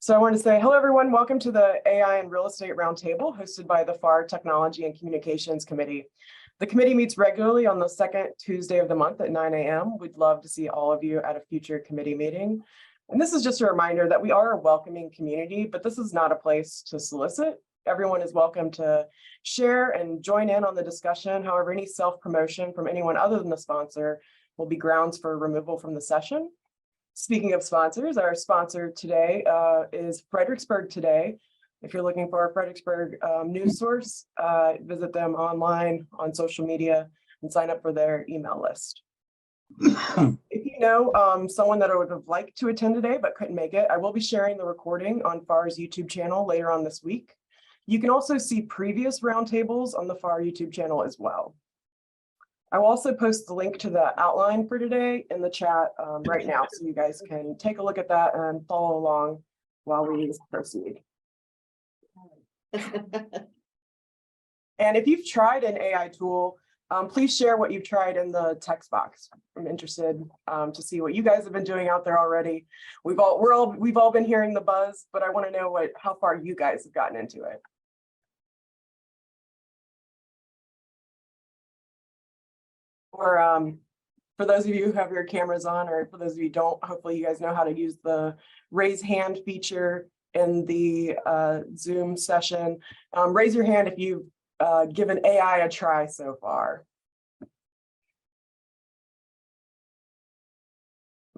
So I want to say hello, everyone. Welcome to the AI and Real Estate Roundtable hosted by the FAR Technology and Communications Committee. The committee meets regularly on the second Tuesday of the month at 9 a.m. We'd love to see all of you at a future committee meeting. And this is just a reminder that we are a welcoming community, but this is not a place to solicit. Everyone is welcome to share and join in on the discussion. However, any self-promotion from anyone other than the sponsor will be grounds for removal from the session. Speaking of sponsors, our sponsor today is Fredericksburg Today. If you're looking for a Fredericksburg news source, visit them online on social media and sign up for their email list. If you know someone that I would have liked to attend today but couldn't make it, I will be sharing the recording on FAR's YouTube channel later on this week. You can also see previous roundtables on the FAR YouTube channel as well. I will also post the link to the outline for today in the chat right now, so you guys can take a look at that and follow along while we proceed. And if you've tried an AI tool, please share what you've tried in the text box. I'm interested to see what you guys have been doing out there already. We've all been hearing the buzz, but I want to know how far you guys have gotten into it. Or for those of you who have your cameras on, or for those of you who don't, hopefully you guys know how to use the raise hand feature in the Zoom session. Raise your hand if you've given AI a try so far.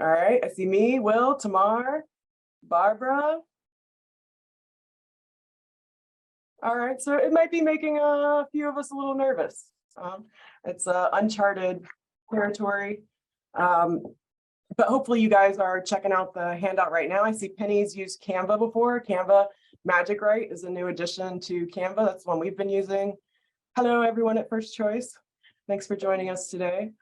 All right, I see me, Will, Tamar, Barbara. All right, so it might be making a few of us a little nervous. It's uncharted territory, but hopefully you guys are checking out the handout right now. I see Penny's used Canva before. Canva Magic Write is a new addition to Canva. That's one we've been using. Hello, everyone at First Choice. Thanks for joining us today.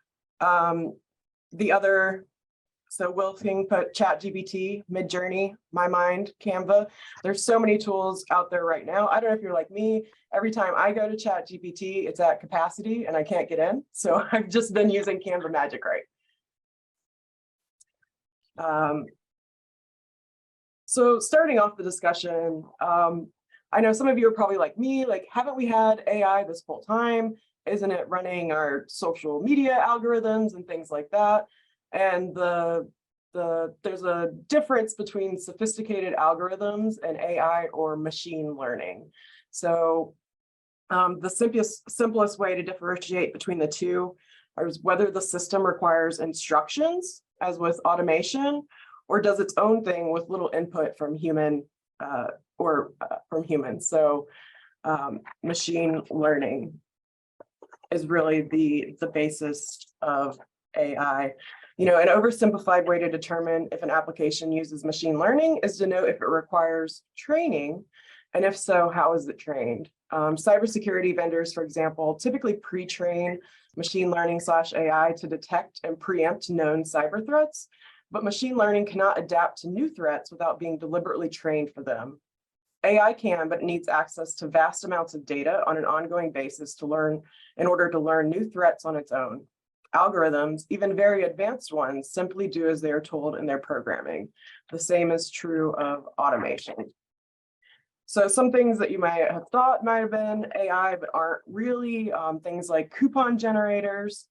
So Will King put ChatGPT, Midjourney, MyMind, Canva. There's so many tools out there right now. I don't know if you're like me. Every time I go to ChatGPT, it's at capacity and I can't get in. So I've just been using Canva Magic Write. So starting off the discussion, I know some of you are probably like me, like, haven't we had AI this whole time? Isn't it running our social media algorithms and things like that? And there's a difference between sophisticated algorithms and AI or machine learning. So the simplest way to differentiate between the two is whether the system requires instructions, as with automation, or does its own thing with little input from humans. So machine learning is really the basis of AI. You know, an oversimplified way to determine if an application uses machine learning is to know if it requires training, and if so, how is it trained? Cybersecurity vendors, for example, typically pre-train machine learning / AI to detect and preempt known cyber threats, but machine learning cannot adapt to new threats without being deliberately trained for them. AI can, but it needs access to vast amounts of data on an ongoing basis in order to learn new threats on its own. Algorithms, even very advanced ones, simply do as they are told in their programming. The same is true of automation. So some things that you might have thought might have been AI, but aren't really, things like coupon generators,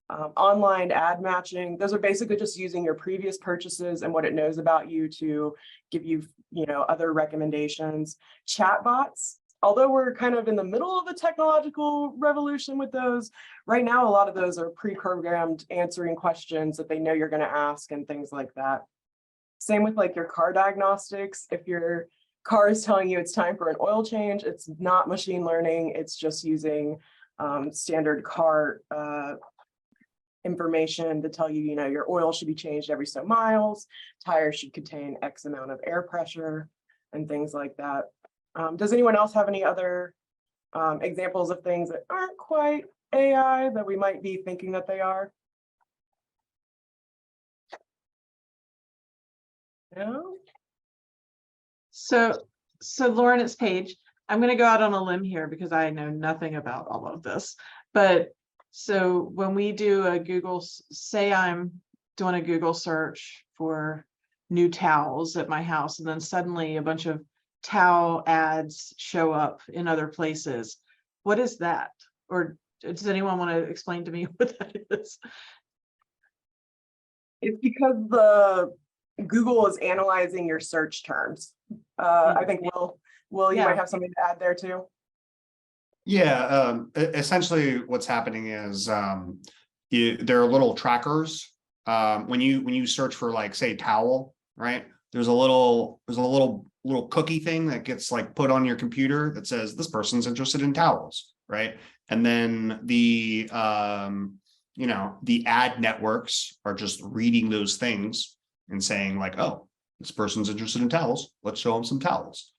online ad matching. Those are basically just using your previous purchases and what it knows about you to give you, other recommendations. Chatbots. Although we're kind of in the middle of the technological revolution with those, right now, a lot of those are pre-programmed answering questions that they know you're going to ask and things like that. Same with like your car diagnostics. If your car is telling you it's time for an oil change, it's not machine learning. It's just using standard car information to tell you, your oil should be changed every so miles, tires should contain X amount of air pressure and things like that. Does anyone else have any other examples of things that aren't quite AI that we might be thinking that they are? No? So Lauren, it's Paige. I'm going to go out on a limb here because I know nothing about all of this. But so when we do a Google, say I'm doing a Google search for new towels at my house, and then suddenly a bunch of towel ads show up in other places. What is that? Or does anyone want to explain to me what that is? It's because the Google is analyzing your search terms. I think Will, you Yeah. might have something to add there too. Yeah, essentially what's happening is there are little trackers. When you search for, like, say, towel, right? There's a little cookie thing that gets, like, put on your computer that says this person's interested in towels, right? And then the the ad networks are just reading those things and saying, like, oh, this person's interested in towels, let's show them some towels.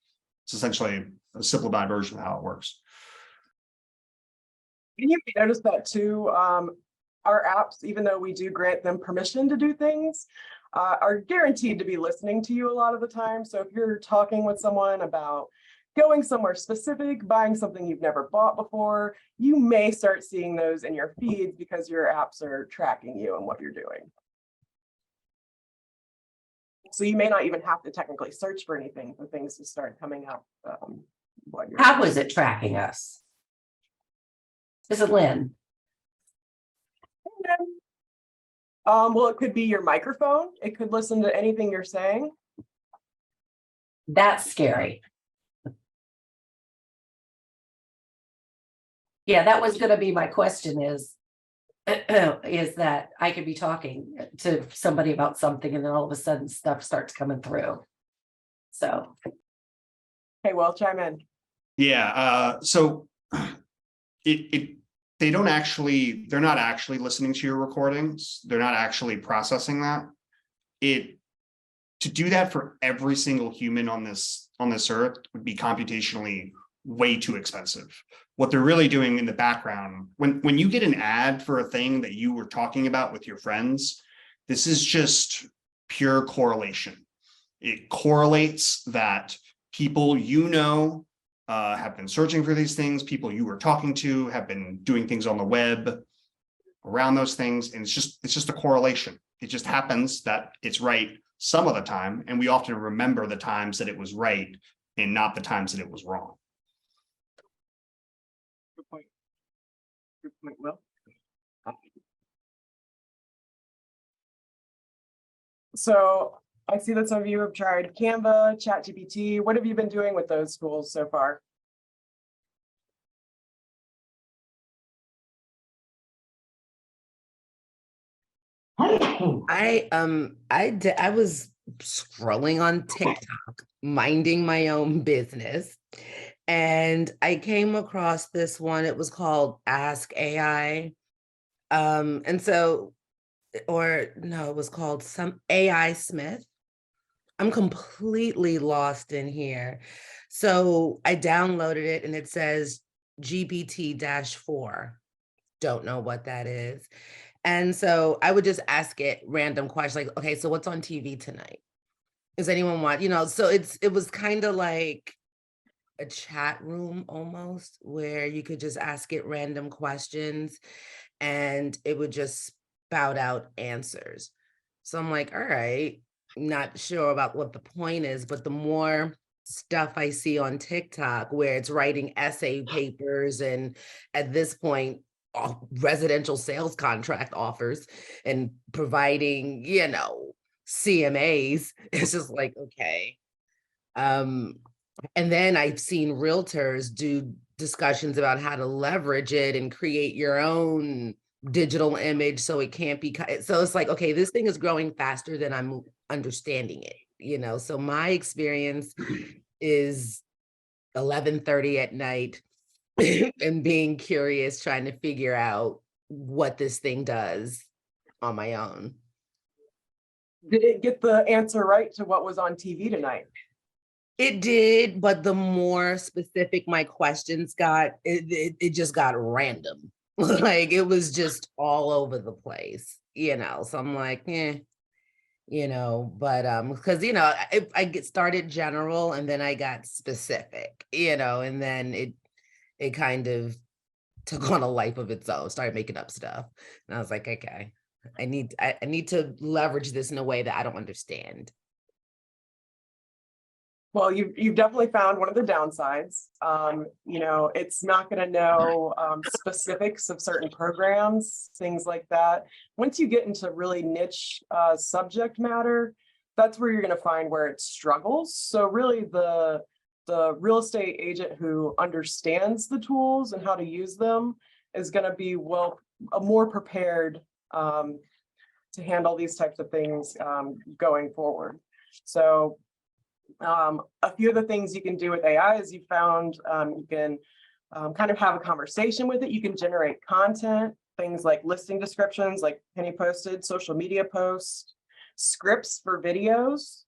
It's essentially a simplified version of how it works. And you may notice that too. Our apps, even though we do grant them permission to do things, are guaranteed to be listening to you a lot of the time. So if you're talking with someone about going somewhere specific, buying something you've never bought before, you may start seeing those in your feeds because your apps are tracking you and what you're doing. So you may not even have to technically search for anything for things to start coming up. How is it tracking us? Is it Lynn? Well, it could be your microphone. It could listen to anything you're saying. That's scary. Yeah, that was gonna be my question is that I could be talking to somebody about something and then all of a sudden stuff starts coming through. So. Hey, well, chime in. Yeah, so they're not actually listening to your recordings. They're not actually processing that. To do that for every single human on this earth would be computationally way too expensive. What they're really doing in the background, when you get an ad for a thing that you were talking about with your friends, this is just pure correlation. It correlates that people have been searching for these things, people you were talking to have been doing things on the web around those things, and it's just a correlation. It just happens that it's right some of the time, and we often remember the times that it was right and not the times that it was wrong. Good point. Good point, Will. So I see that some of you have tried Canva, ChatGPT. What have you been doing with those tools so far? I was scrolling on TikTok, minding my own business, and I came across this one. It was called Ask AI. And so, or no, it was called some AI Smith. I'm completely lost in here. So I downloaded it and it says GPT-4. Don't know what that is. And so I would just ask it random questions like, okay, so what's on TV tonight? Does anyone want, so it was kind of like a chat room almost, where you could just ask it random questions and it would just spout out answers. So I'm like, all right, not sure about what the point is, but the more stuff I see on TikTok where it's writing essay papers and at this point, residential sales contract offers and providing, CMAs, it's just like, okay. And then I've seen realtors do discussions about how to leverage it and create your own digital image so it can't be cut. So it's like, okay, this thing is growing faster than I'm understanding it, so my experience is 11:30 at night and being curious, trying to figure out what this thing does on my own. Did it get the answer right to what was on TV tonight? It did, but the more specific my questions got, it just got random. Like it was just all over the place, so I'm like, but because I get started general and then I got specific, and then it kind of took on a life of its own, started making up stuff. And I was like, okay, I need to leverage this in a way that I don't understand. Well, you've definitely found one of the downsides. You know, it's not going to know specifics of certain programs, things like that. Once you get into really niche subject matter, that's where you're going to find where it struggles. So really the real estate agent who understands the tools and how to use them is going to be more prepared to handle these types of things going forward. So a few of the things you can do with AI is you found you can kind of have a conversation with it. You can generate content, things like listing descriptions, like Penny posted, social media posts, scripts for videos,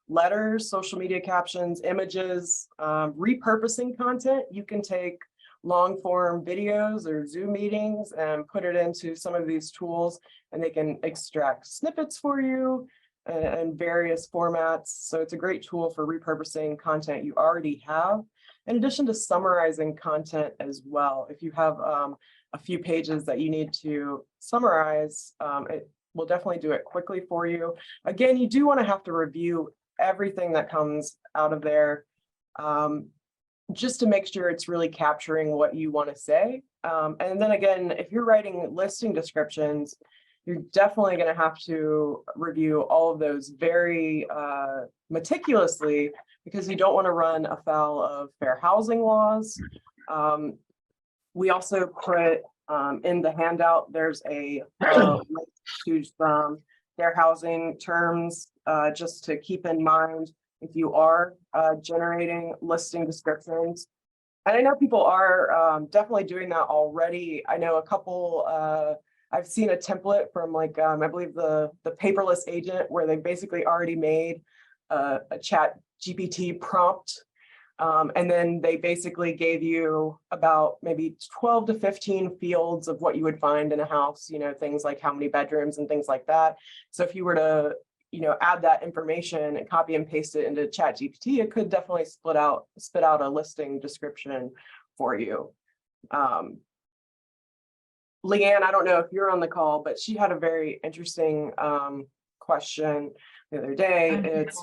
letters, social media captions, images, repurposing content. You can take long form videos or Zoom meetings and put it into some of these tools, and they can extract snippets for you and various formats. So it's a great tool for repurposing content you already have, in addition to summarizing content as well. If you have a few pages that you need to summarize, it will definitely do it quickly for you. Again, you do want to have to review everything that comes out of there, just to make sure it's really capturing what you want to say. And then again, if you're writing listing descriptions, you're definitely going to have to review all of those very meticulously, because you don't want to run afoul of fair housing laws. We also put in the handout, there's a link to some fair housing terms, just to keep in mind if you are generating listing descriptions. And I know people are definitely doing that already. I know a couple, I've seen a template from like, I believe the paperless agent, where they basically already made a chat GPT prompt. And then they basically gave you about maybe 12 to 15 fields of what you would find in a house, you know, things like how many bedrooms and things like that. So if you were to, you know, add that information and copy and paste it into chat GPT, it could definitely spit out a listing description for you. Leanne, I don't know if you're on the call, but she had a very interesting question the other day. It's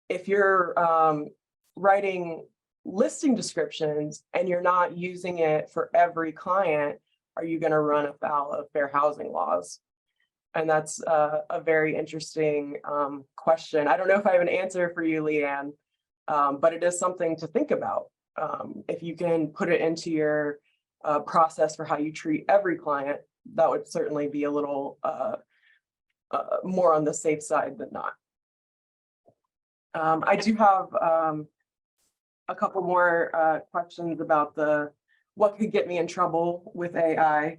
if you're writing listing descriptions and you're not using it for every client, are you going to run afoul of fair housing laws? And that's a very interesting question. I don't know if I have an answer for you, Leanne, but it is something to think about. If you can put it into your process for how you treat every client, that would certainly be a little more on the safe side than not. I do have a couple more questions about what could get me in trouble with AI.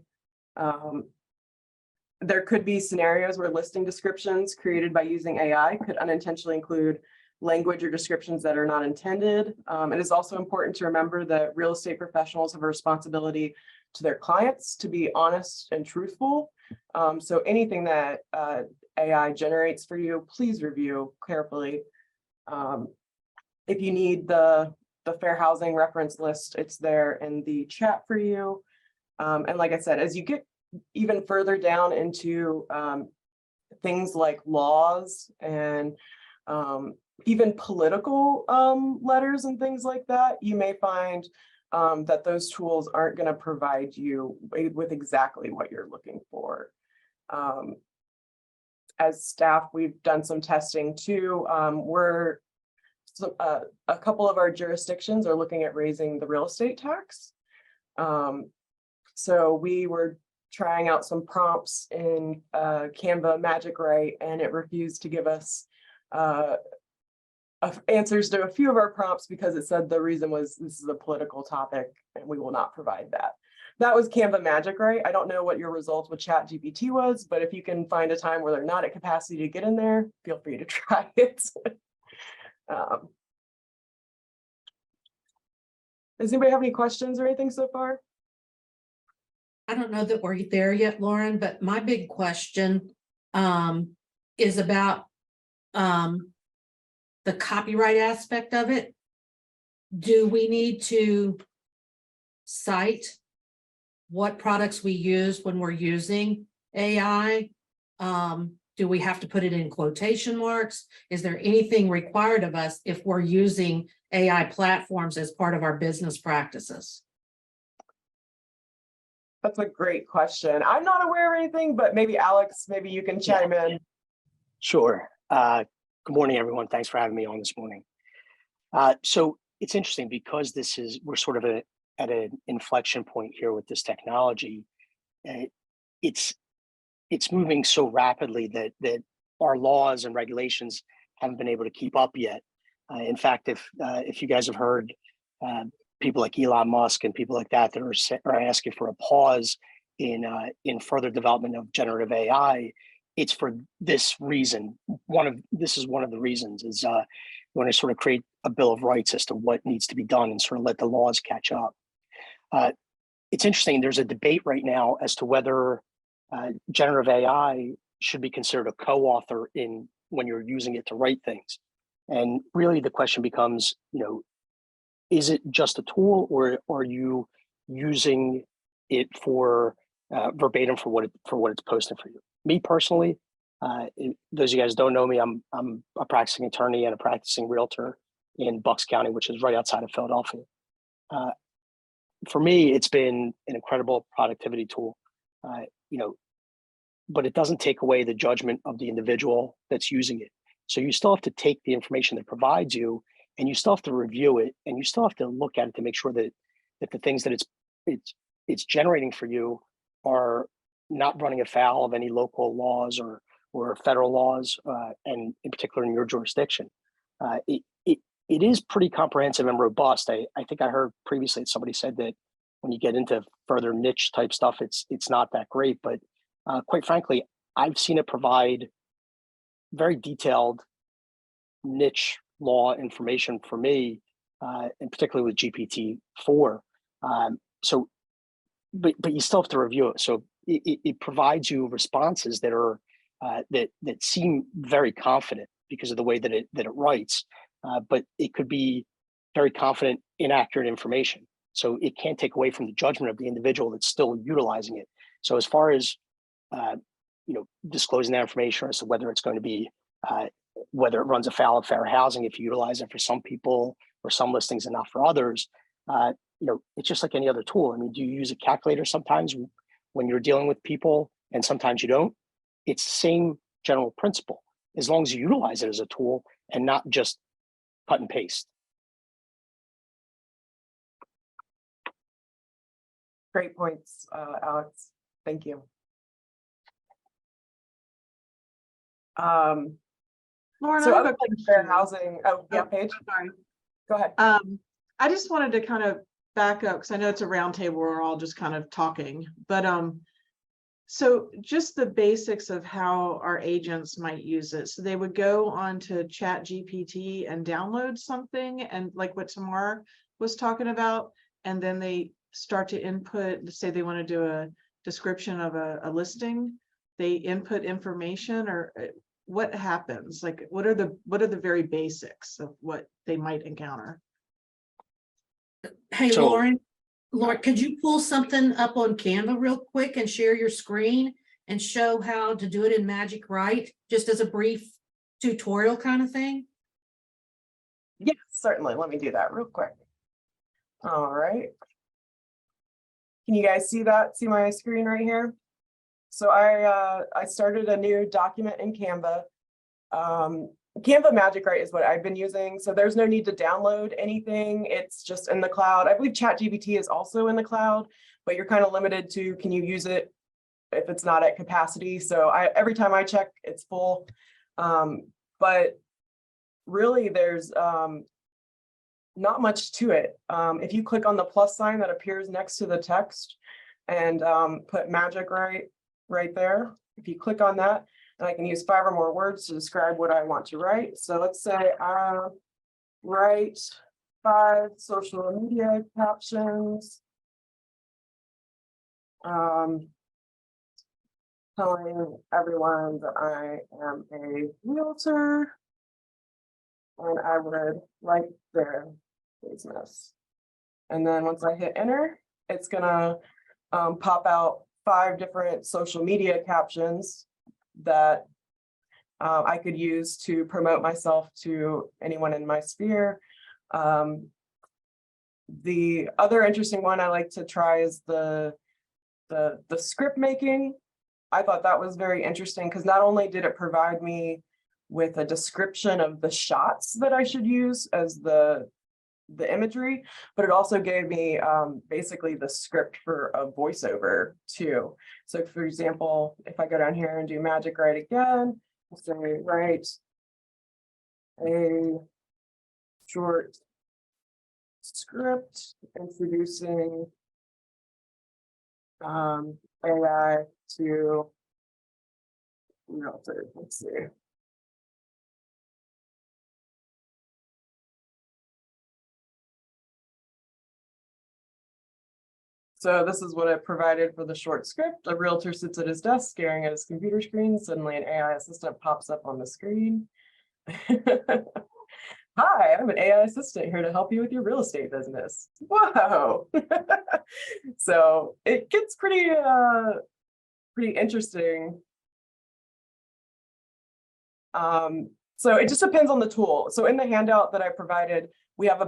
There could be scenarios where listing descriptions created by using AI could unintentionally include language or descriptions that are not intended. It is also important to remember that real estate professionals have a responsibility to their clients to be honest and truthful. So anything that AI generates for you, please review carefully. If you need the fair housing reference list, it's there in the chat for you. And like I said, as you get even further down into things like laws and even political letters and things like that, you may find that those tools aren't going to provide you with exactly what you're looking for. As staff, we've done some testing too. A couple of our jurisdictions are looking at raising the real estate tax. So we were trying out some prompts in Canva Magic Write, and it refused to give us answers to a few of our prompts because it said the reason was this is a political topic and we will not provide that. That was Canva Magic Write. I don't know what your results with Chat GPT was, but if you can find a time where they're not at capacity to get in there, feel free to try it. Does anybody have any questions or anything so far? I don't know that we're there yet, Lauren, but my big question is about the copyright aspect of it. Do we need to cite what products we use when we're using AI? Do we have to put it in quotation marks? Is there anything required of us if we're using AI platforms as part of our business practices? That's a great question. I'm not aware of anything, but maybe Alex, maybe you can chime in. Sure. Good morning, everyone. Thanks for having me on this morning. So it's interesting because we're sort of at an inflection point here with this technology. It's moving so rapidly that our laws and regulations haven't been able to keep up yet. In fact, if you guys have heard people like Elon Musk and people like that are asking for a pause in further development of generative AI, it's for this reason. This is one of the reasons is we want to sort of create a bill of rights as to what needs to be done and sort of let the laws catch up. It's interesting. There's a debate right now as to whether generative AI should be considered a co-author when you're using it to write things. And really the question becomes, is it just a tool, or are you using it for verbatim for what it's posting for you? Me personally, those of you guys who don't know me, I'm a practicing attorney and a practicing realtor in Bucks County, which is right outside of Philadelphia. For me, it's been an incredible productivity tool, but it doesn't take away the judgment of the individual that's using it. So you still have to take the information that provides you, and you still have to review it, and you still have to look at it to make sure that the things that it's generating for you are not running afoul of any local laws or federal laws, and in particular in your jurisdiction. It is pretty comprehensive and robust. I think I heard previously that somebody said that when you get into further niche type stuff, it's not that great. But quite frankly, I've seen it provide very detailed niche law information for me, and particularly with GPT-4. But you still have to review it. So it provides you responses that are that seem very confident because of the way that it writes. But it could be very confident, inaccurate information. So it can't take away from the judgment of the individual that's still utilizing it. So as far as disclosing that information as to whether it's going to be whether it runs afoul of fair housing if you utilize it for some people or some listings and not for others, it's just like any other tool. I mean, do you use a calculator sometimes when you're dealing with people and sometimes you don't? It's the same general principle, as long as you utilize it as a tool and not just cut and paste. Great points, Alex. Thank you. Lauren, So I have other a than fair question. housing, yeah, Paige, Sorry. go ahead. I just wanted to kind of back up because I know it's a roundtable. We're all just kind of talking, but so just the basics of how our agents might use it. So they would go on to ChatGPT and download something, and like what Tamar was talking about, and then they start to input. Let's say they want to do a description of a listing. They input information, or what happens? Like, what are the very basics of what they might encounter? Hey, So- Lauren, could you pull something up on Canva real quick and share your screen and show how to do it in Magic Write, just as a brief tutorial kind of thing? Yes, certainly. Let me do that real quick. All right. Can you guys see that? See my screen right here? So I started a new document in Canva. Canva Magic Write is what I've been using. So there's no need to download anything. It's just in the cloud. I believe ChatGPT is also in the cloud, but you're kind of limited to, can you use it if it's not at capacity? So every time I check, it's full. But really there's not much to it. If you click on the plus sign that appears next to the text and put Magic Write right there, if you click on that, and I can use 5 or more words to describe what I want to write. So let's say I write 5 social media captions, telling everyone that I am a realtor and I would like their business. And then once I hit enter, it's gonna pop out 5 different social media captions that I could use to promote myself to anyone in my sphere. The other interesting one I like to try is the script making. I thought that was very interesting because not only did it provide me with a description of the shots that I should use as the imagery, but it also gave me basically the script for a voiceover too. So for example, if I go down here and do magic write again, I'll say write a short script introducing AI to realtors. Let's see. So this is what I provided for the short script. A realtor sits at his desk staring at his computer screen. Suddenly an AI assistant pops up on the screen. Hi, I'm an AI assistant here to help you with your real estate business. Whoa. So it gets pretty interesting. So it just depends on the tool. So in the handout that I provided, we have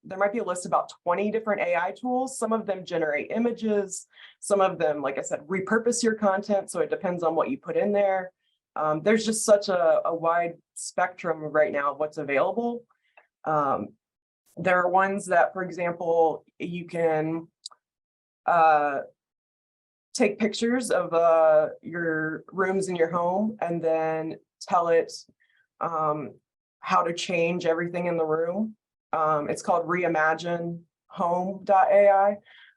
there might be a list of about 20 different AI tools. Some of them generate images. Some of them, like I said, repurpose your content. So it depends on what you put in there. There's just such a wide spectrum right now of what's available. There are ones that, for example, you can take pictures of your rooms in your home and then tell it how to change everything in the room. It's called Reimagine Home.ai.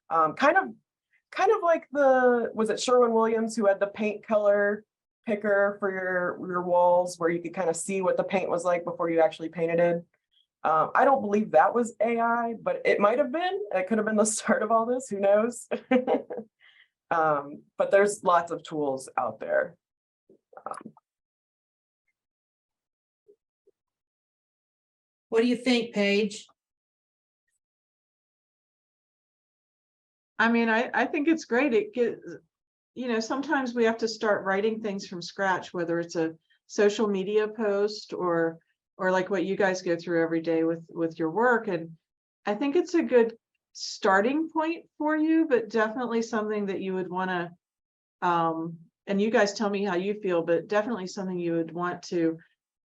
Kind of like was it Sherwin-Williams who had the paint color picker for your walls where you could kind of see what the paint was like before you actually painted it. I don't believe that was AI, but it might have been. It could have been the start of all this, who knows? But there's lots of tools out there. What do you think, Paige? I mean, I think it's great. It gets, sometimes we have to start writing things from scratch, whether it's a social media post or like what you guys go through every day with your work. And I think it's a good starting point for you, but definitely something that you would want to, and you guys tell me how you feel, but definitely something you would want to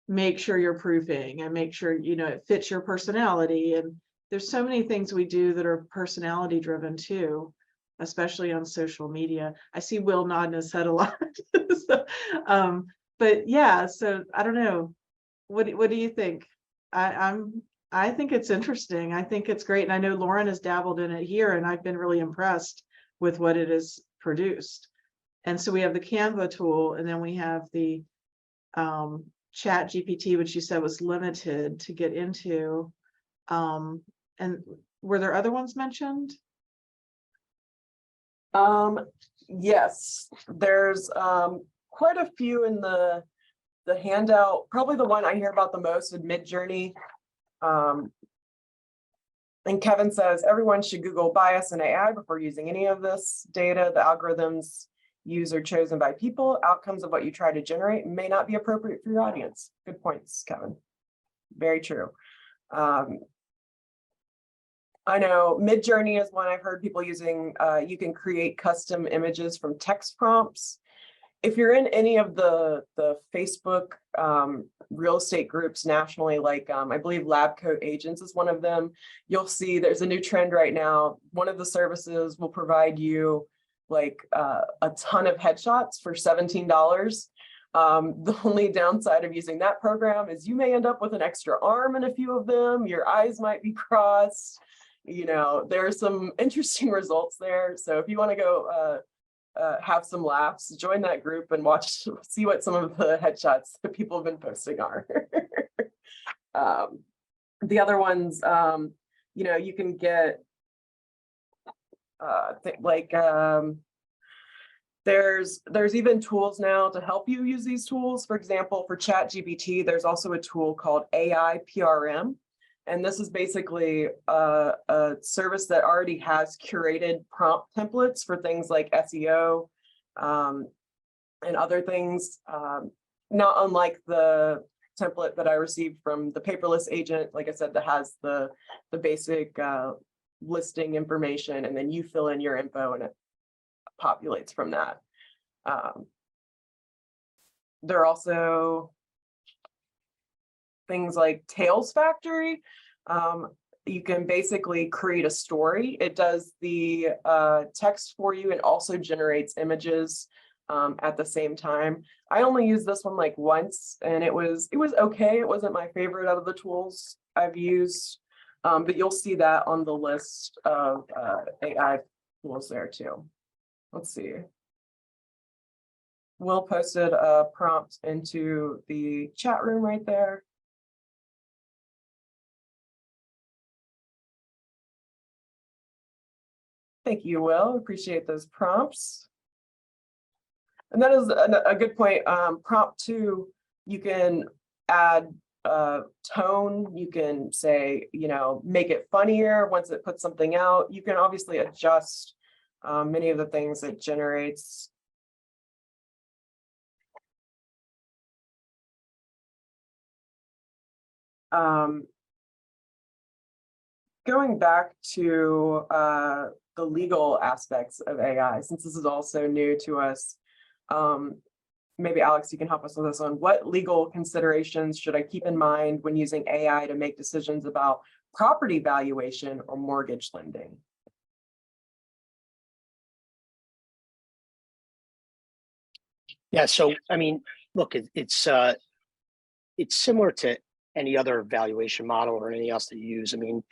make sure you're proofing and make sure, it fits your personality. And there's so many things we do that are personality driven too, especially on social media. I see Will nodding his head a lot. So, but yeah, so I don't know. What do you think? I think it's interesting. I think it's great. And I know Lauren has dabbled in it here, and I've been really impressed with what it has produced. And so we have the Canva tool, and then we have the Chat GPT, which you said was limited to get into. And were there other ones mentioned? Yes, there's quite a few in the handout. Probably the one I hear about the most is Midjourney. And Kevin says everyone should Google bias and AI before using any of this data. The algorithms used are chosen by people. Outcomes of what you try to generate may not be appropriate for your audience. Good points, Kevin. Very true. I know Midjourney is one I've heard people using. You can create custom images from text prompts. If you're in any of the Facebook real estate groups nationally, like I believe Lab Coat Agents is one of them, you'll see there's a new trend right now. One of the services will provide you like a ton of headshots for $17. The only downside of using that program is you may end up with an extra arm in a few of them. Your eyes might be crossed. There are some interesting results there. So if you want to go have some laughs, join that group and see what some of the headshots that people have been posting are. The other ones, you can get there's even tools now to help you use these tools. For example, for Chat GPT, there's also a tool called AI PRM. And this is basically a service that already has curated prompt templates for things like SEO and other things. not unlike the template that I received from the paperless agent, like I said, that has the basic listing information, and then you fill in your info and it populates from that. There are also things like Tails Factory. You can basically create a story. It does the text for you and also generates images at the same time. I only used this one like once, and it was okay. It wasn't my favorite out of the tools I've used, but you'll see that on the list of AI tools there too. Let's see. Will posted a prompt into the chat room right there. Thank you, Will. Appreciate those prompts. And that is a good point. Prompt 2, you can add tone. You can say, make it funnier once it puts something out. You can obviously adjust many of the things it generates. Going back to the legal aspects of AI, since this is also new to us, maybe Alex, you can help us with this one. What legal considerations should I keep in mind when using AI to make decisions about property valuation or mortgage lending? Yeah, so I mean, look, it's similar to any other valuation model or anything else that you use. I mean,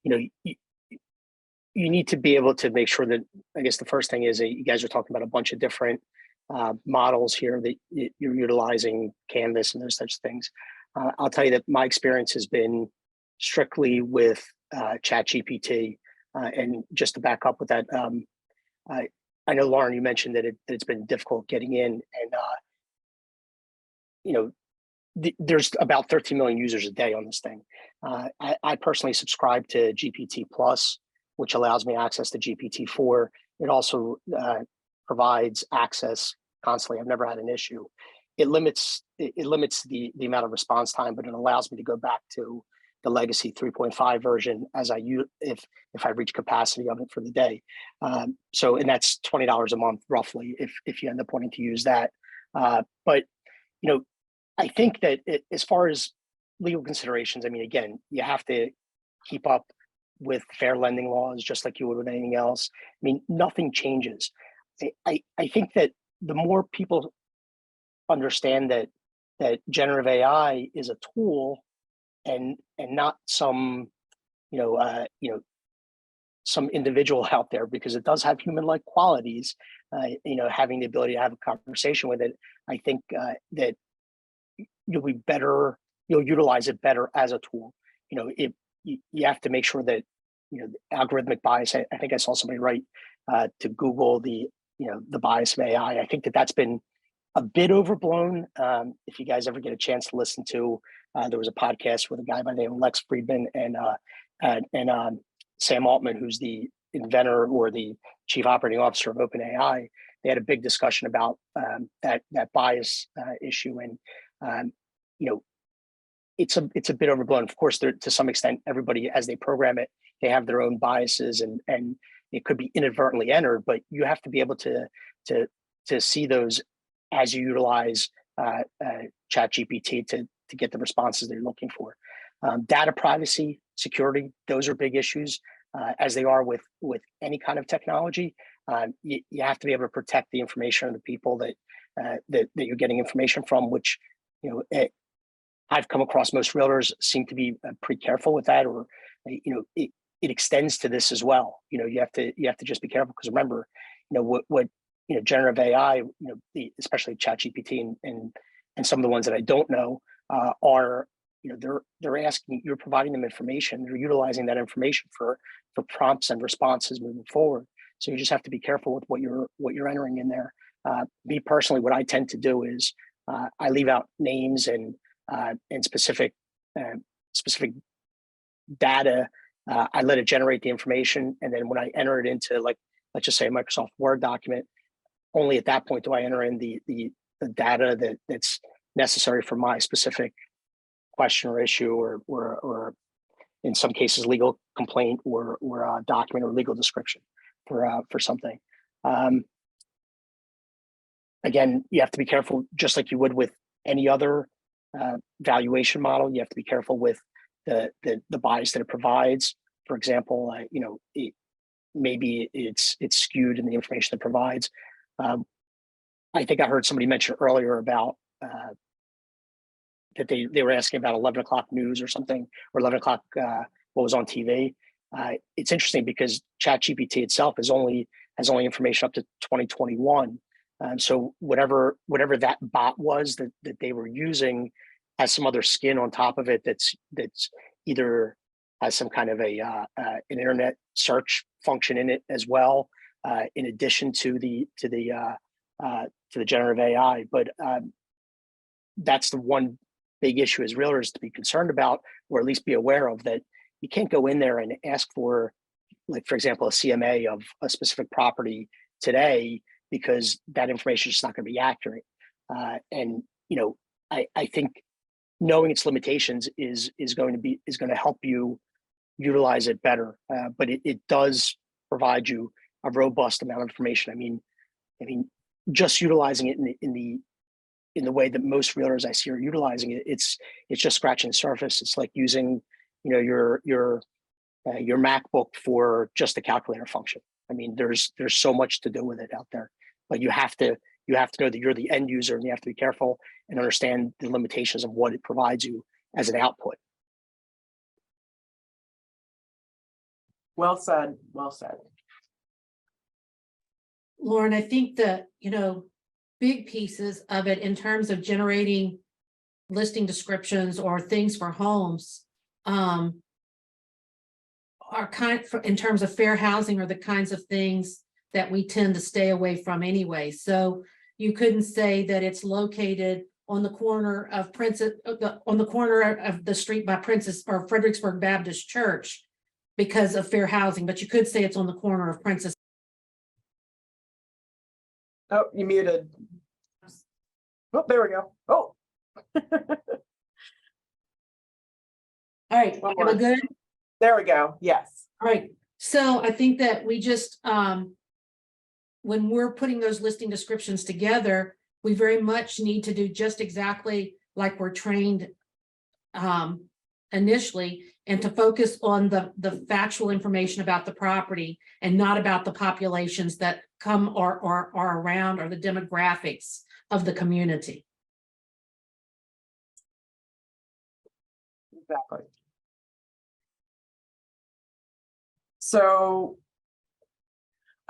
you need to be able to make sure that, I guess the first thing is that you guys are talking about a bunch of different models here that you're utilizing, Canvas and those such things. I'll tell you that my experience has been strictly with ChatGPT, and just to back up with that, I know, Lauren, you mentioned that it's been difficult getting in, and there's about 13 million users a day on this thing. I personally subscribe to GPT Plus, which allows me access to GPT-4. It also provides access constantly. I've never had an issue. It limits the amount of response time, but it allows me to go back to the legacy 3.5 version as if I reach capacity of it for the day. And that's $20 a month roughly if you end up wanting to use that. But I think that as far as legal considerations, I mean, again, you have to keep up with fair lending laws, just like you would with anything else. I mean, nothing changes. I think that the more people understand that generative AI is a tool and not some some individual out there, because it does have human-like qualities, having the ability to have a conversation with it, I think that you'll utilize it better as a tool. You have to make sure that the algorithmic bias. I think I saw somebody write to Google the bias of AI. I think that's been a bit overblown. If you guys ever get a chance to listen to, there was a podcast with a guy by the name of Lex Friedman and Sam Altman, who's the inventor or the chief operating officer of OpenAI. They had a big discussion about that bias issue, and it's a bit overblown. Of course, to some extent, everybody, as they program it, they have their own biases, and it could be inadvertently entered. But you have to be able to see those as you utilize ChatGPT to get the responses that you're looking for. Data privacy, security, those are big issues, as they are with any kind of technology. You have to be able to protect the information of the people that you're getting information from, which I've come across most realtors seem to be pretty careful with that, or it extends to this as well. You have to just be careful, because remember, what generative AI, especially ChatGPT and some of the ones that I don't know are, they're asking, you're providing them information, they're utilizing that information for prompts and responses moving forward. So you just have to be careful with what you're entering in there. Me personally, what I tend to do is I leave out names and specific data. I let it generate the information, and then when I enter it into, like, let's just say a Microsoft Word document, only at that point do I enter in the data that's necessary for my specific question or issue, or in some cases, legal complaint or document or legal description for something. Again, you have to be careful, just like you would with any other valuation model. You have to be careful with the bias that it provides. For example, maybe it's skewed in the information it provides. I think I heard somebody mention earlier about that they were asking about 11 o'clock news or something, or 11 o'clock what was on TV. It's interesting because ChatGPT itself has only information up to 2021. So whatever that bot was that they were using has some other skin on top of it that's either has some kind of an internet search function in it as well, in addition to the generative AI. But that's the one big issue as realtors to be concerned about, or at least be aware of, that you can't go in there and ask for, like, for example, a CMA of a specific property today, because that information is just not going to be accurate. And I think knowing its limitations is going to help you utilize it better. But it does provide you a robust amount of information. I mean, just utilizing it in the way that most realtors I see are utilizing it, it's just scratching the surface. It's like using, your MacBook for just a calculator function. I mean, there's so much to do with it out there, but you have to know that you're the end user, and you have to be careful and understand the limitations of what it provides you as an output. Well said, well said. Lauren, I think that, big pieces of it in terms of generating listing descriptions or things for homes are in terms of fair housing, are the kinds of things that we tend to stay away from anyway. So you couldn't say that it's located on the corner of on the corner of the street by Princess or Fredericksburg Baptist Church because of fair housing, but you could say it's on the corner of Princess. Oh, you muted. Oh, there we go. Oh. All right, One am I more. good? There we go. Yes. All right, so I think that we just, when we're putting those listing descriptions together, we very much need to do just exactly like we're trained initially, and to focus on the factual information about the property and not about the populations that come or are around, or the demographics of the community. Exactly. So,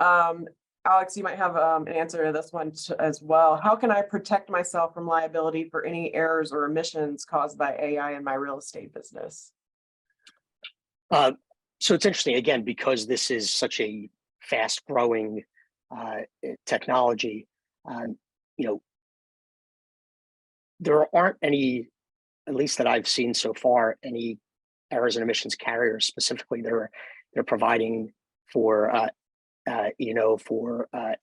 Alex, you might have an answer to this one as well. How can I protect myself from liability for any errors or omissions caused by AI in my real estate business? So it's interesting, again, because this is such a fast growing technology. There aren't any, at least that I've seen so far, any errors and omissions carriers specifically they're providing for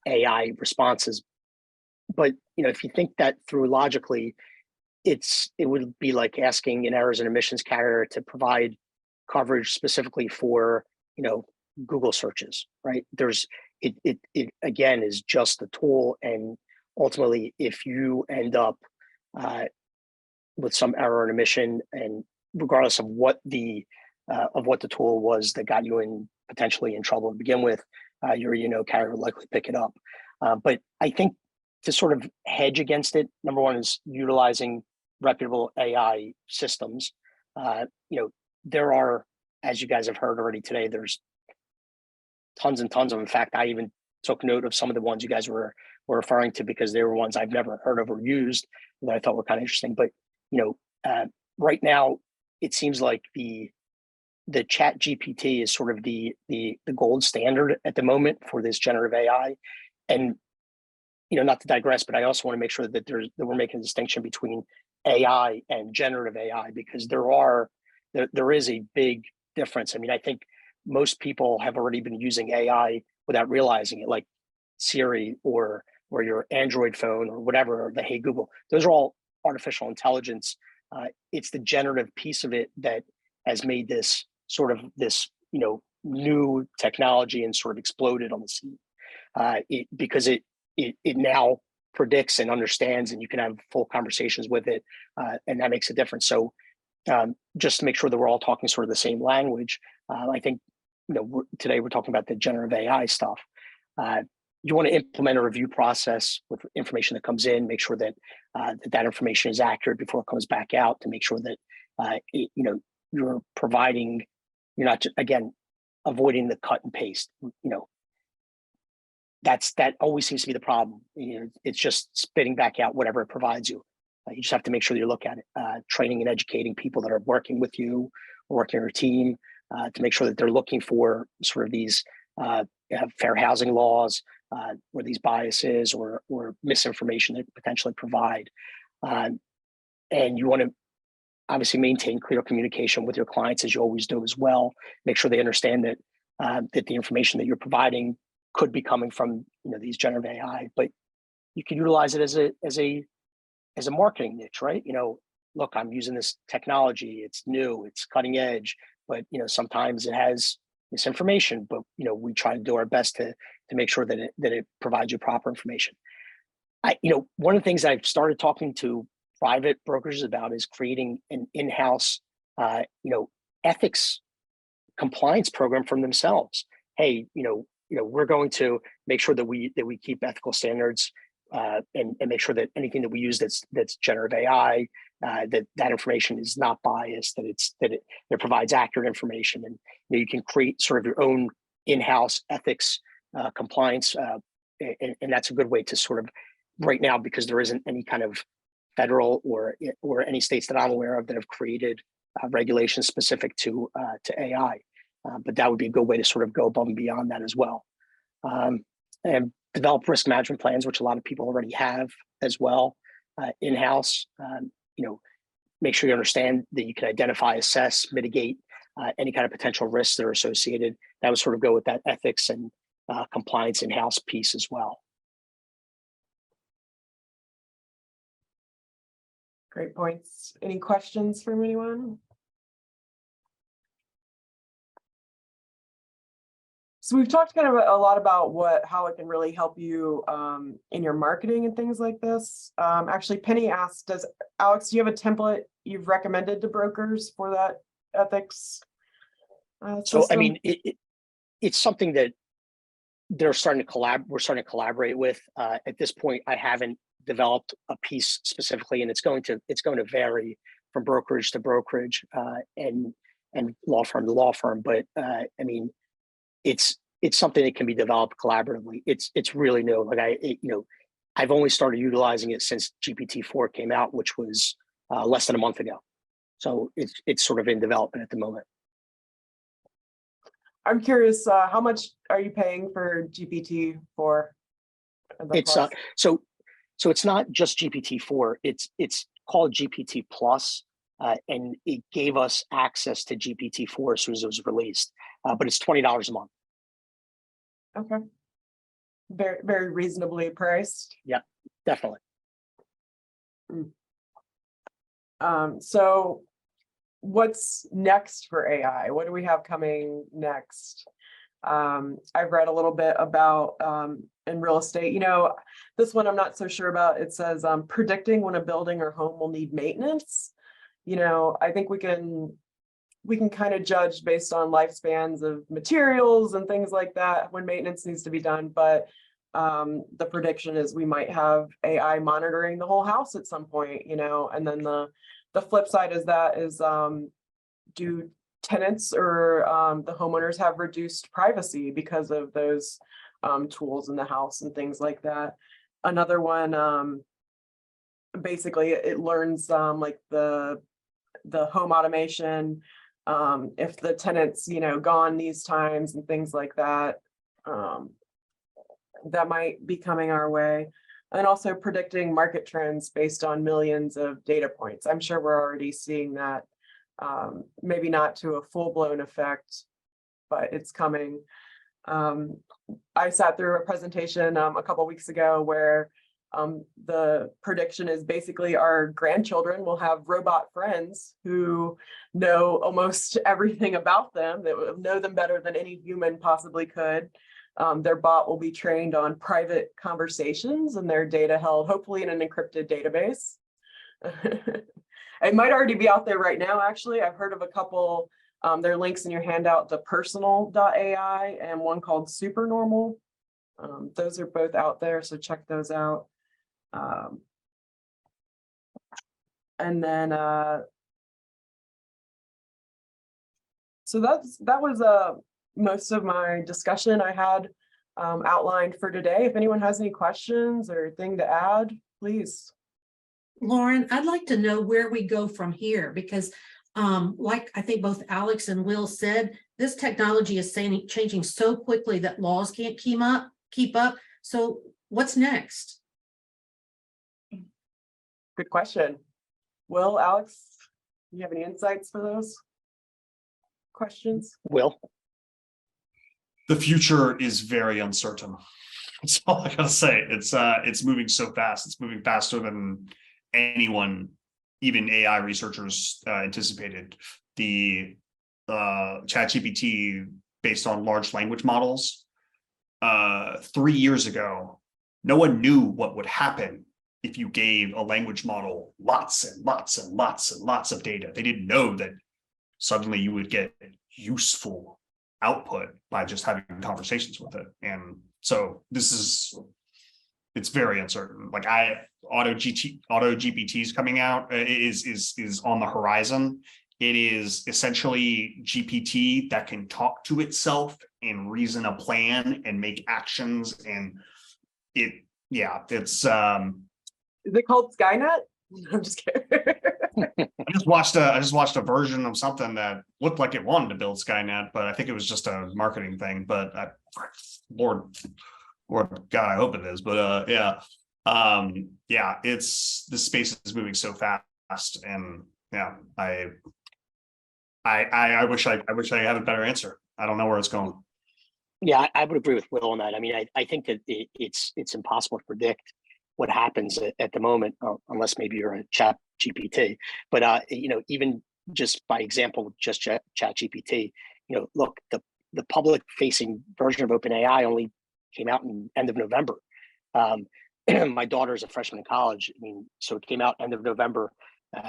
AI responses. But if you think that through logically, it would be like asking an errors and omissions carrier to provide coverage specifically for Google searches, right? It again is just a tool, and ultimately, if you end up with some error and omission, and regardless of what the tool was that got you potentially in trouble to begin with, your carrier will likely pick it up. But I think to sort of hedge against it, number one is utilizing reputable AI systems. There are, as you guys have heard already today, there's tons and tons of. In fact, I even took note of some of the ones you guys were referring to, because they were ones I've never heard of or used that I thought were kind of interesting. But right now, it seems like the Chat GPT is sort of the gold standard at the moment for this generative AI. And not to digress, but I also want to make sure that we're making a distinction between AI and generative AI, because there is a big difference. I mean, I think most people have already been using AI without realizing it, like Siri or your Android phone or whatever, or the Hey Google. Those are all artificial intelligence. It's the generative piece of it that has made this sort of this, new technology and sort of exploded on the scene. Because it now predicts and understands, and you can have full conversations with it, and that makes a difference. So just to make sure that we're all talking sort of the same language, I think today we're talking about the generative AI stuff. You want to implement a review process with information that comes in, make sure that that information is accurate before it comes back out, to make sure that you're providing, you're not again avoiding the cut and paste. That always seems to be the problem. It's just spitting back out whatever it provides you. You just have to make sure that you look at it, training and educating people that are working with you or working on your team, to make sure that they're looking for sort of these fair housing laws, or these biases or misinformation that potentially provide. And you want to obviously maintain clear communication with your clients, as you always do as well. Make sure they understand that that the information that you're providing could be coming from these generative AI, but you can utilize it as a marketing niche, right? Look, I'm using this technology, it's new, it's cutting edge, but sometimes it has misinformation, but we try to do our best to make sure that it provides you proper information. One of the things I've started talking to private brokers about is creating an in-house ethics compliance program from themselves. Hey, we're going to make sure that we keep ethical standards, and make sure that anything that we use that's generative AI, that information is not biased, that it provides accurate information, and you can create sort of your own in-house ethics compliance, and that's a good way to sort of right now, because there isn't any kind of federal or any states that I'm aware of that have created regulations specific to AI. But that would be a good way to sort of go above and beyond that as well. And develop risk management plans, which a lot of people already have as well, in-house. Make sure you understand that you can identify, assess, mitigate any kind of potential risks that are associated. That would sort of go with that ethics and compliance in-house piece as well. Great points. Any questions from anyone? So we've talked kind of a lot about how it can really help you in your marketing and things like this. Actually, Penny asked, Alex, do you have a template you've recommended to brokers for that ethics So, system? I mean, it's something that we're starting to collaborate with. At this point, I haven't developed a piece specifically, and it's going to vary from brokerage to brokerage, and law firm to law firm. But I mean, it's something that can be developed collaboratively. It's really new. Like I've only started utilizing it since GPT-4 came out, which was less than a month ago. So it's sort of in development at the moment. I'm curious, how much are you paying for GPT-4? It's so it's not just GPT-4. It's called GPT Plus, and it gave us access to GPT-4 as soon as it was released. But it's $20 a month. Okay. Very, very reasonably priced. Yeah, definitely. So what's next for AI? What do we have coming next? I've read a little bit about in real estate, this one I'm not so sure about. It says predicting when a building or home will need maintenance. I think we can kind of judge based on lifespans of materials and things like that when maintenance needs to be done. But the prediction is we might have AI monitoring the whole house at some point, and then the flip side is do tenants or the homeowners have reduced privacy because of those tools in the house and things like that. Another one, basically it learns like the home automation, if the tenant's gone these times and things like that, that might be coming our way. And also predicting market trends based on millions of data points. I'm sure we're already seeing that, maybe not to a full-blown effect, but it's coming. I sat through a presentation a couple of weeks ago where The prediction is basically our grandchildren will have robot friends who know almost everything about them, that will know them better than any human possibly could. Their bot will be trained on private conversations and their data held hopefully in an encrypted database. It might already be out there right now, actually. I've heard of a couple, there are links in your handout, the personal.ai and one called supernormal. Those are both out there, so check those out. And then, so that was most of my discussion I had outlined for today. If anyone has any questions or thing to add, please. Lauren, I'd like to know where we go from here, because like I think both Alex and Will said, this technology is changing so quickly that laws can't keep up. So what's next? Good question. Will, Alex, do you have any insights for those questions? Will? The future is very uncertain. That's all I gotta say. It's moving so fast. It's moving faster than anyone, even AI researchers, anticipated. The ChatGPT based on large language models, 3 years ago, no one knew what would happen if you gave a language model lots and lots and lots and lots of data. They didn't know that suddenly you would get useful output by just having conversations with it. And so it's very uncertain. Like auto GPT is coming out, is on the horizon. It is essentially GPT that can talk to itself and reason a plan and make actions. And it's Is it called Skynet? I'm just kidding. I just watched a version of something that looked like it wanted to build Skynet, but I think it was just a marketing thing. But Lord God, I hope it is. But it's the space is moving so fast, and I wish I had a better answer. I don't know where it's going. Yeah, I would agree with Will on that. I mean, I think that it's impossible to predict what happens at the moment, unless maybe you're a chat GPT. But even just by example, just chat GPT, look, the public facing version of OpenAI only came out in end of November. My daughter's a freshman in college. I mean, so it came out end of November.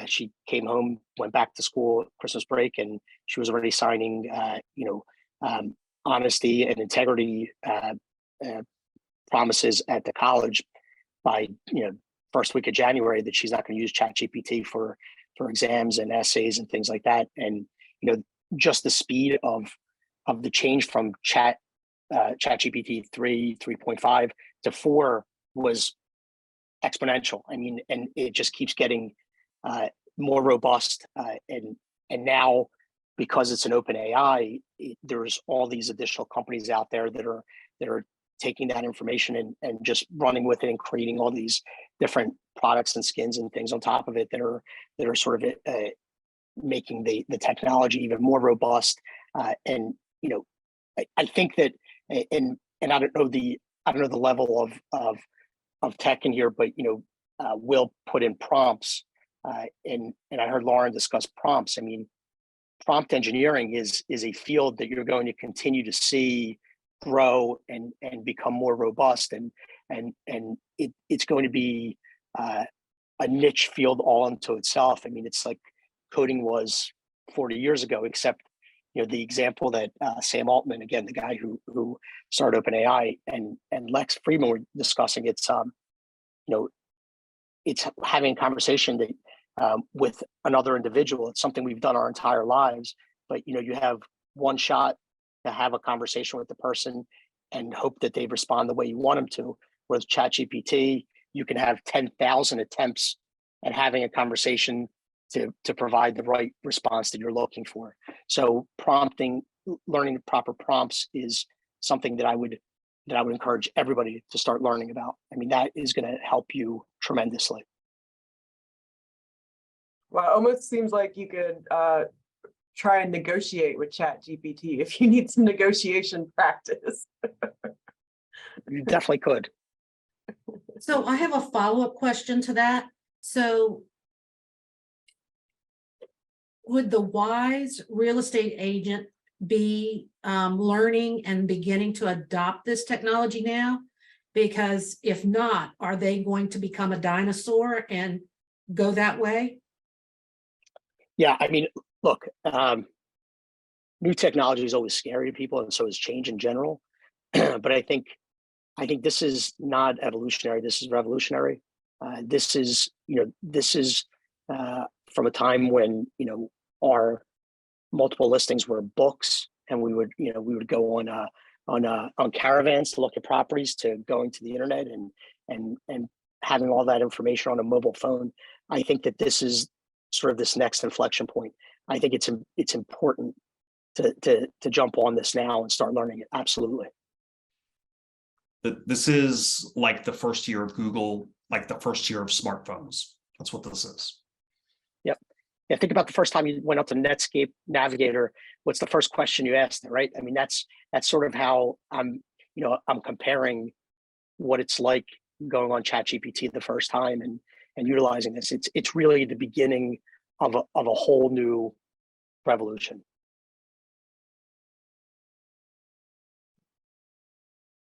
She came home, went back to school at Christmas break, and she was already signing, honesty and integrity promises at the college by first week of January, that she's not going to use ChatGPT for exams and essays and things like that. And just the speed of the change from ChatGPT 3.5 to 4 was exponential. I mean, and it just keeps getting more robust. And now, because it's an open AI, there's all these additional companies out there that are taking that information and just running with it and creating all these different products and skins and things on top of it that are sort of making the technology even more robust. And I think that, and I don't know the level of tech in here, but Will put in prompts, and I heard Lauren discuss prompts. I mean, prompt engineering is a field that you're going to continue to see grow and become more robust, and it's going to be a niche field all unto itself. I mean, it's like coding was 40 years ago, except the example that Sam Altman, again, the guy who started OpenAI, and Lex Friedman were discussing, it's it's having a conversation that with another individual. It's something we've done our entire lives, but you have one shot to have a conversation with the person and hope that they respond the way you want them to. Whereas ChatGPT, you can have 10,000 attempts at having a conversation to provide the right response that you're looking for. So prompting, learning the proper prompts is something that I would encourage everybody to start learning about. I mean, that is going to help you tremendously. Well, it almost seems like you could try and negotiate with ChatGPT if you need some negotiation practice. You definitely could. So I have a follow-up question to that. So would the wise real estate agent be learning and beginning to adopt this technology now? Because if not, are they going to become a dinosaur and go that way? Yeah, I mean, look, new technology is always scary to people, and so is change in general. But I think this is not evolutionary. This is revolutionary. This is from a time when our multiple listings were books, and we would go on caravans to look at properties, to going to the internet and having all that information on a mobile phone. I think that this is sort of this next inflection point. I think it's important to jump on this now and start learning it. Absolutely. This is like the first year of Google, like the first year of smartphones. That's what this is. Yep. Yeah. Think about the first time you went up to Netscape Navigator. What's the first question you asked, right? I mean, that's sort of how I'm comparing what it's like going on ChatGPT the first time and utilizing this. It's really the beginning of a whole new revolution.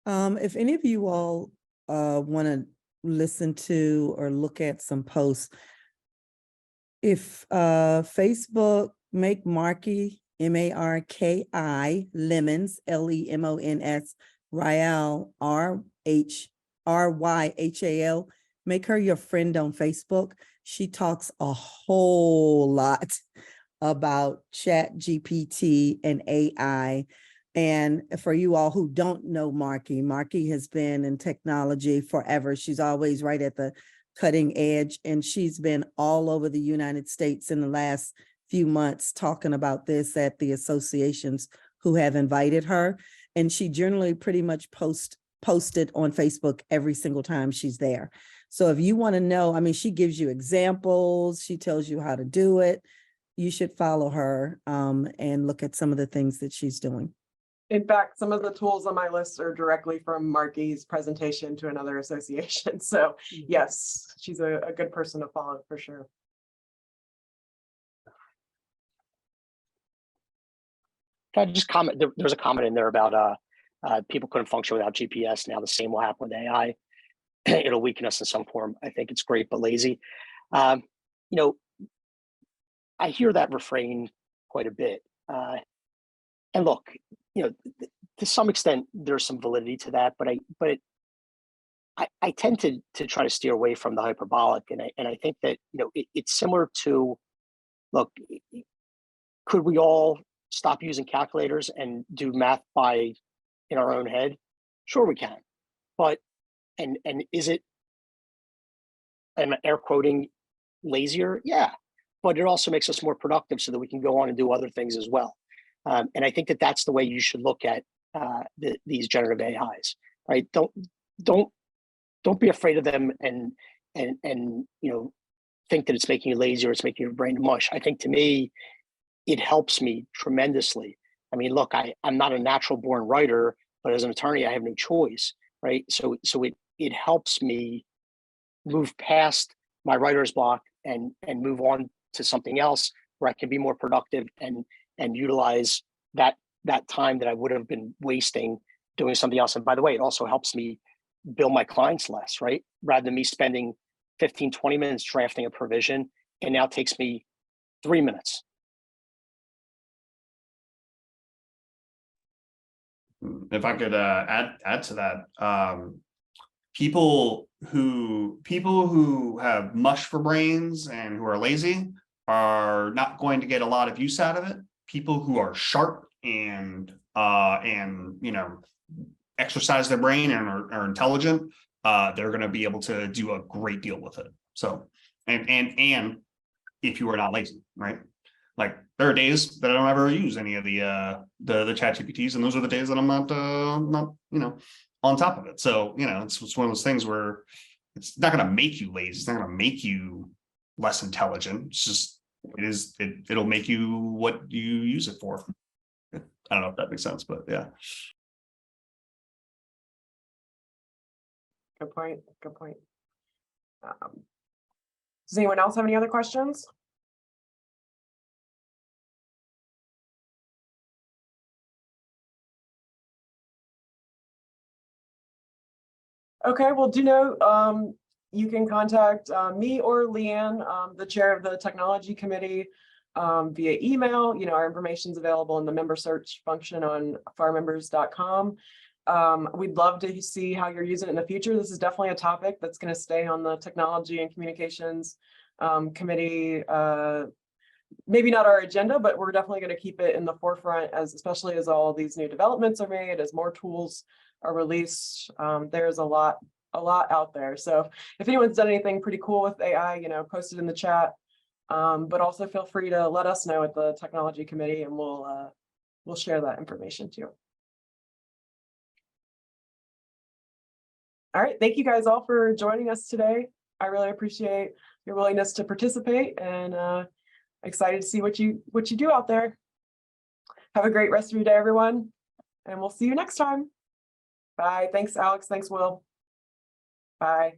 If any of you all want to listen to or look at some posts, if Facebook, make Marky, Marki, Lemons, Lemons, Ryal, Ryhal, make her your friend on Facebook. She talks a whole lot about ChatGPT and AI. And for you all who don't know Marky has been in technology forever. She's always right at the cutting edge, and she's been all over the United States in the last few months talking about this at the associations who have invited her. And she generally pretty much posted on Facebook every single time she's there. So if you want to know, I mean, she gives you examples, she tells you how to do it. You should follow her and look at some of the things that she's doing. In fact, some of the tools on my list are directly from Marky's presentation to another association. So yes, she's a good person to follow for sure. Can I just comment? There's a comment in there about people couldn't function without GPS. Now the same will happen with AI. It'll weaken us in some form. I think it's great, but lazy. I hear that refrain quite a bit. And look, to some extent, there's some validity to that, but I tend to try to steer away from the hyperbolic, and I think that it's similar to, look, could we all stop using calculators and do math in our own head? Sure, we can, but and is it, and air quoting, lazier? Yeah, but it also makes us more productive so that we can go on and do other things as well. And I think that that's the way you should look at these generative AIs, right? Don't be afraid of them and think that it's making you lazy or it's making your brain mush. I think, to me, it helps me tremendously. I mean, look, I'm not a natural born writer, but as an attorney, I have no choice, right? So it helps me move past my writer's block and move on to something else where I can be more productive and utilize that time that I would have been wasting doing something else. And by the way, it also helps me bill my clients less, right? Rather than me spending 15, 20 minutes drafting a provision, it now takes me 3 minutes. If I could add to that, people who have mush for brains and who are lazy are not going to get a lot of use out of it. People who are sharp and exercise their brain and are intelligent, they're going to be able to do a great deal with it. So, and if you are not lazy, right? Like, there are days that I don't ever use any of the chat GPTs, and those are the days that I'm not on top of it. So it's one of those things where it's not going to make you lazy. It's not going to make you less intelligent. It's just it'll make you what you use it for. I don't know if that makes sense, but yeah. Good point, good point. Does anyone else have any other questions? Okay, well, do know, you can contact me or Leanne, the chair of the technology committee, via email. You know, our information's available in the member search function on farmembers.com. We'd love to see how you're using it in the future. This is definitely a topic that's going to stay on the technology and communications committee. Maybe not our agenda, but we're definitely going to keep it in the forefront, especially as all these new developments are made, as more tools are released. There's a lot out there. So if anyone's done anything pretty cool with AI, you know, post it in the chat. But also feel free to let us know at the technology committee, and we'll share that information too. All right, thank you guys all for joining us today. I really appreciate your willingness to participate, and excited to see what you do out there. Have a great rest of your day, everyone, and we'll see you next time. Bye. Thanks, Alex. Thanks, Will. Bye.